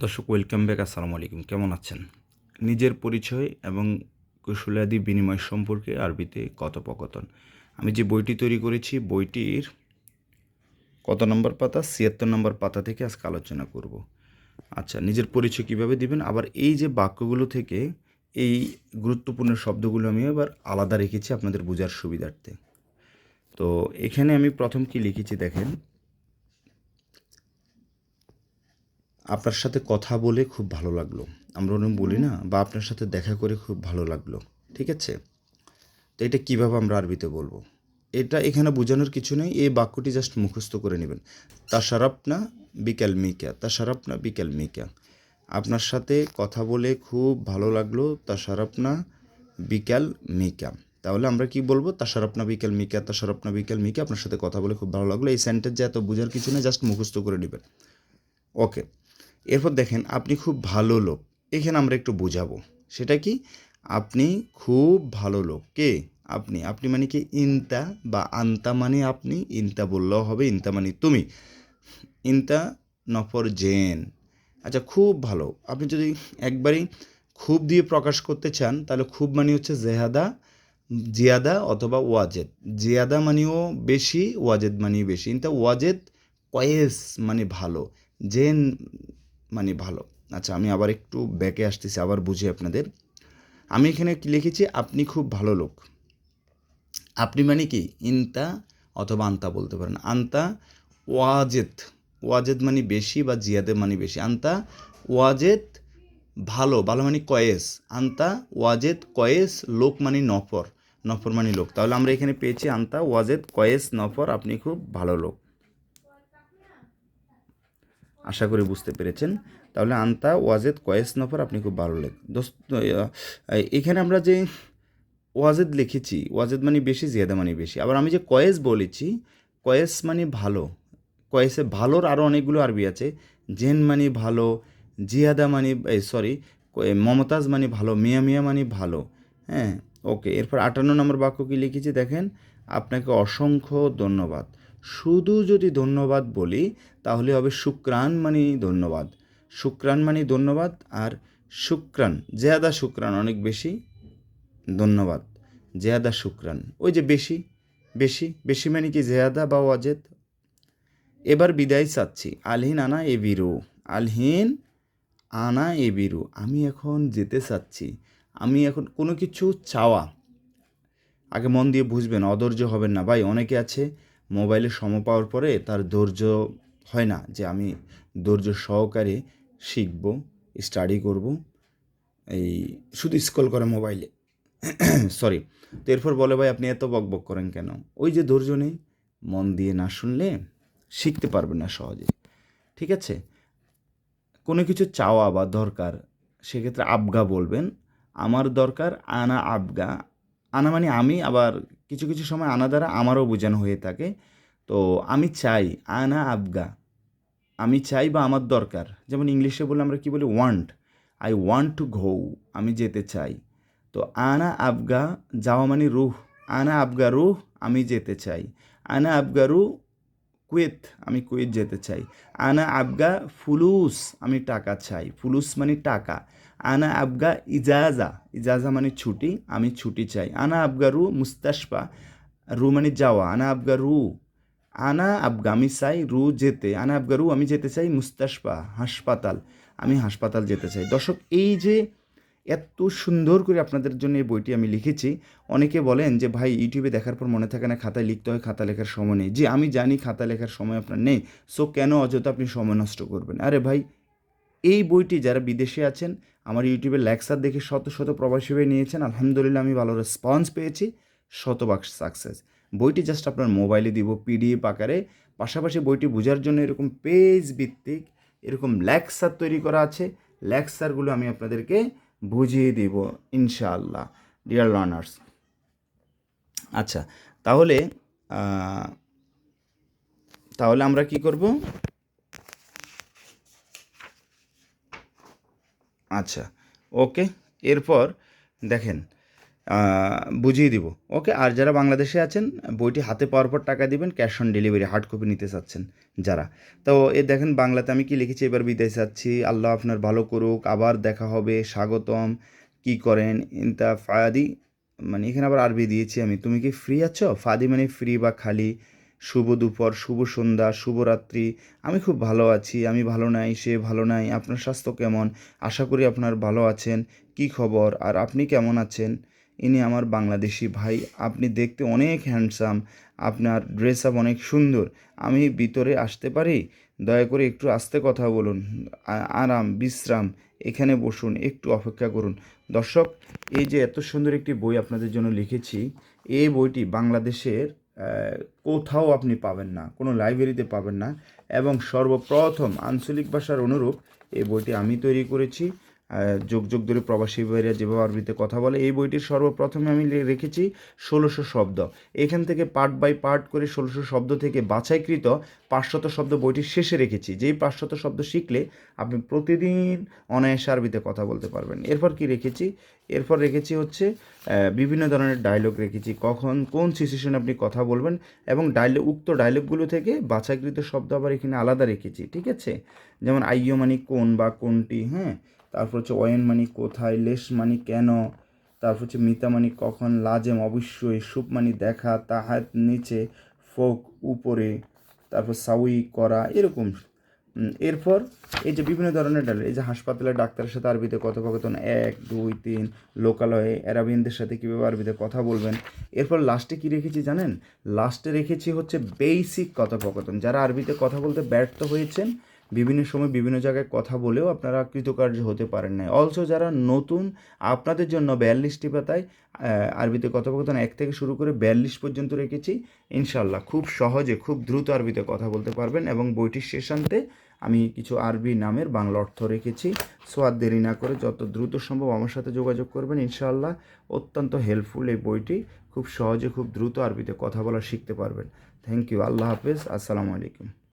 দর্শক welcome back. আসসালামু আলাইকুম, কেমন আছেন? নিজের পরিচয় এবং কুশলাদি বিনিময় সম্পর্কে আরবিতে কথোপকথন। আমি যে বইটি তৈরি করেছি, বইটির কত নম্বর পাতা? ৭৬ নম্বর পাতা থেকে আজকে আলোচনা করব। আচ্ছা, নিজের পরিচয় কিভাবে দিবেন, আবার এই যে বাক্যগুলো থেকে এই গুরুত্বপূর্ণ শব্দগুলো আমি আবার আলাদা রেখেছি আপনাদের বোঝার সুবিধার্থে। তো এখানে আমি প্রথম কি লিখেছি দেখেন, আপনার সাথে কথা বলে খুব ভালো লাগলো। আমরা ওরকম বলি না, বা আপনার সাথে দেখা করে খুব ভালো লাগলো। ঠিক আছে? তো এটা কীভাবে আমরা আরবিতে বলবো? এটা এখানে বোঝানোর কিছু নেই, এই বাক্যটি জাস্ট মুখস্থ করে নেবেন। তাশারাফনা বিকাল মিকা, তাশারাফনা বিকাল মিকা। আপনার সাথে কথা বলে খুব ভালো লাগলো, তাশারাফনা বিকাল মিকা। তাহলে আমরা কি বলবো? তাশারাফনা বিকাল মিকা, তাশারাফনা বিকাল মিকা। আপনার সাথে কথা বলে খুব ভালো লাগলো। এই সেন্টেন্সে এত বোঝার কিছু নেই, জাস্ট মুখস্থ করে নেবেন। ওকে। এরপর দেখেন, আপনি খুব ভালো লোক। এখানে আমরা একটু বোঝাবো। সেটা কি? আপনি খুব ভালো লোক। কে? আপনি। আপনি মানে কি? ইনতা বা আনতা মানে আপনি। ইনতা বললেও হবে, ইনতা মানে তুমি। ইনতা নফর জেন। আচ্ছা, খুব ভালো। আপনি যদি একবারই খুব দিয়ে প্রকাশ করতে চান, তাহলে খুব মানে হচ্ছে জেহাদা, জিয়াদা অথবা ওয়াজেদ। জিয়াদা মানেও বেশি, ওয়াজেদ মানেও বেশি। ইনতা ওয়াজেদ কয়েস মানে ভালো, জেন মানে ভালো। আচ্ছা, আমি আবার একটু ব্যাকে আসতেছি, আবার বুঝি আপনাদের। আমি এখানে কি লিখেছি? আপনি খুব ভালো লোক। আপনি মানে কি? ইনতা অথবা আন্তা বলতে পারেন। আন্তা ওয়াজেদ। ওয়াজেদ মানে বেশি বা জিয়াদে মানে বেশি। আন্তা ওয়াজেদ ভালো, ভালো মানে কয়েস। আন্তা ওয়াজেদ কয়েস, লোক মানে নফর, নফর মানে লোক। তাহলে আমরা এখানে পেয়েছি আন্তা ওয়াজেদ কয়েস নফর, আপনি খুব ভালো লোক। আশা করি বুঝতে পেরেছেন। তাহলে আন্তা ওয়াজেদ কয়েস নফর, আপনি খুব ভালো লোক। দোস্ত, এখানে আমরা যে ওয়াজেদ লিখেছি, ওয়াজেদ মানে বেশি, জিয়াদা মানে বেশি। আবার আমি যে কয়েস বলেছি, কয়েস মানে ভালো। কয়েসে ভালোর আরও অনেকগুলো আরবি আছে। জেন মানে ভালো, জিয়াদা মানে সরি, মমতাজ মানে ভালো, মিয়া মিয়া মানে ভালো। হ্যাঁ, ওকে। এরপর ৫৮ নম্বর বাক্য কী লিখেছি দেখেন, আপনাকে অসংখ্য ধন্যবাদ। শুধু যদি ধন্যবাদ বলি তাহলে হবে শুক্রান মানে ধন্যবাদ। শুক্রান মানে ধন্যবাদ, আর শুক্রান জেয়াদা, শুক্রান অনেক বেশি, ধন্যবাদ জেয়াদা শুক্রান। ওই যে বেশি, বেশি বেশি মানে কি? জেয়াদা বা ওয়াজেদ। এবার বিদায় চাচ্ছি। আলহিন আনা এ বিরু। আলহিন আনা এ বিরু, আমি এখন যেতে চাচ্ছি। আমি এখন কোনো কিছু চাওয়া, আগে মন দিয়ে বুঝবেন, অধৈর্য হবেন না ভাই। অনেকে আছে মোবাইলে সময় পাওয়ার পরে তার ধৈর্য হয় না, যে আমি ধৈর্য সহকারে শিখব, স্টাডি করব, এই শুধু স্ক্রল করে মোবাইলে। সরি। তো এরপর বলে, ভাই আপনি এত বকবক করেন কেন? ওই যে ধৈর্য নেই, মন দিয়ে না শুনলে শিখতে পারবেন না সহজে। ঠিক আছে? কোনো কিছু চাওয়া বা দরকার, সেক্ষেত্রে আবগা বলবেন। আমার দরকার আনা আবগা। আনা মানে আমি, আবার কিছু কিছু সময় আনা দ্বারা আমারও বোঝানো হয়ে থাকে। তো আমি চাই, আনা আবগা, আমি চাই বা আমার দরকার। যেমন ইংলিশে বলে আমরা কি বলি? Want. I want to go, আমি যেতে চাই। তো আনা আবগা, যাওয়া মানে রুহ। আনা আবগা রুহ, আমি যেতে চাই। আনা আবগা রু কুয়েত, আমি কুয়েত যেতে চাই। আনা আবগা ফুলুস, আমি টাকা চাই। ফুলুস মানে টাকা। আনা আবগা ইজাজা, ইজাজা মানে ছুটি, আমি ছুটি চাই। আনা আবগা রু মুস্তাশফা, রু মানে যাওয়া। আনা আবগা রু, আনা আবগা আমি চাই, রু যেতে। আনা আবগা রু, আমি যেতে চাই মুস্তাশফা, হাসপাতাল, আমি হাসপাতাল যেতে চাই। দর্শক, এই যে এত সুন্দর করে আপনাদের জন্য এই বইটি আমি লিখেছি। অনেকে বলেন যে ভাই ইউটিউবে দেখার পর মনে থাকে না, খাতায় লিখতে হয়, খাতা লেখার সময় নেই। জি, আমি জানি খাতা লেখার সময় আপনার নেই। সো কেন অযথা আপনি সময় নষ্ট করবেন? আরে ভাই, এই বইটি যারা বিদেশে আছেন, আমার ইউটিউবে লেকচার দেখে শত শত প্রবাসী হয়ে নিয়েছেন, আলহামদুলিল্লাহ আমি ভালো রেসপন্স পেয়েছি, শতভাগ সাকসেস। বইটি জাস্ট আপনার মোবাইলে দিব পিডিএফ আকারে। পাশাপাশি বইটি বোঝার জন্য এরকম পেজ ভিত্তিক এরকম লেকচার তৈরি করা আছে। লেকচারগুলো আমি আপনাদেরকে বুঝিয়ে দিব ইনশাআল্লাহ, ডিয়ার লার্নার্স। আচ্ছা, তাহলে তাহলে আমরা কি করব? আচ্ছা, ওকে। এরপর দেখেন, বুঝিয়ে দিব। ওকে, আর যারা বাংলাদেশে আছেন বইটি হাতে পাওয়ার পর টাকা দিবেন, cash on delivery hard copy নিতে চাচ্ছেন যারা। তো এ দেখেন বাংলাতে আমি কি লিখেছি, এবার বিদায় চাচ্ছি, আল্লাহ আপনার ভালো করুক, আবার দেখা হবে, স্বাগতম, কি করেন ইনতা ফায়াদি, মানে এখানে আবার আরবি দিয়েছি আমি, তুমি কি ফ্রি আছো, ফাদি মানে ফ্রি বা খালি, শুভ দুপুর, শুভ সন্ধ্যা, শুভরাত্রি, আমি খুব ভালো আছি, আমি ভালো নাই, সে ভালো নাই, আপনার স্বাস্থ্য কেমন, আশা করি আপনার ভালো আছেন, কি খবর, আর আপনি কেমন আছেন, ইনি আমার বাংলাদেশি ভাই, আপনি দেখতে অনেক হ্যান্ডসাম, আপনার ড্রেস আপ অনেক সুন্দর, আমি ভিতরে আসতে পারি, দয়া করে একটু আস্তে কথা বলুন, আরাম বিশ্রাম, এখানে বসুন, একটু অপেক্ষা করুন। দর্শক, এই যে এত সুন্দর একটি বই আপনাদের জন্য লিখেছি, এই বইটি বাংলাদেশের কোথাও আপনি পাবেন না, কোনো লাইব্রেরিতে পাবেন না, এবং সর্বপ্রথম আঞ্চলিক ভাষার অনুরূপ এই বইটি আমি তৈরি করেছি। যুগ যুগ ধরে প্রবাসী ভাইরা যেভাবে আরবিতে কথা বলে, এই বইটির সর্বপ্রথমে আমি রেখেছি ১৬০০ শব্দ। এখান থেকে পার্ট বাই পার্ট করে ১৬০০ শব্দ থেকে বাছাইকৃত ৫০০ শব্দ বইটির শেষে রেখেছি, যেই ৫০০ শব্দ শিখলে আপনি প্রতিদিন অনায়াসে আরবিতে কথা বলতে পারবেন। এরপর কি রেখেছি, এরপর রেখেছি হচ্ছে বিভিন্ন ধরনের ডায়লগ রেখেছি, কখন কোন সিচুয়েশনে আপনি কথা বলবেন, এবং উক্ত ডায়লগগুলো থেকে বাছাইকৃত শব্দ আবার এখানে আলাদা রেখেছি, ঠিক আছে। যেমন আইয়ো মানে কোন বা কোনটি, হ্যাঁ, তারপর হচ্ছে ওয়েন মানি কোথায়, লেশ মানি কেন, তারপর হচ্ছে মিতা মানি কখন, লাজেম অবশ্যই, সুপ মানি দেখা, তাহাত নিচে, ফোক উপরে, তারপর সাউই করা, এরকম। এরপর এই যে বিভিন্ন ধরনের ডায়লগ, এই যে হাসপাতালে ডাক্তারের সাথে আরবিতে কথোপকথন ১ ২ ৩, লোকালয়ে অ্যারাবিয়ানদের সাথে কীভাবে আরবিতে কথা বলবেন। এরপর লাস্টে কী রেখেছি জানেন, লাস্টে রেখেছি হচ্ছে বেসিক কথোপকথন, যারা আরবিতে কথা বলতে ব্যর্থ হয়েছেন, বিভিন্ন সময় বিভিন্ন জায়গায় কথা বলেও আপনারা কৃতকার্য হতে পারেন না, অলসো যারা নতুন, আপনাদের জন্য ৪২টি পাতায় আরবিতে কথোপকথন ১ থেকে শুরু করে ৪২ পর্যন্ত রেখেছি। ইনশাল্লাহ খুব সহজে খুব দ্রুত আরবিতে কথা বলতে পারবেন, এবং বইটির শেষান্তে আমি কিছু আরবি নামের বাংলা অর্থ রেখেছি। সো আর দেরি না করে যত দ্রুত সম্ভব আমার সাথে যোগাযোগ করবেন, ইনশাআল্লাহ অত্যন্ত হেল্পফুল এই বইটি, খুব সহজে খুব দ্রুত আরবিতে কথা বলা শিখতে পারবেন। থ্যাংক ইউ, আল্লাহ হাফেজ, আসসালামু আলাইকুম।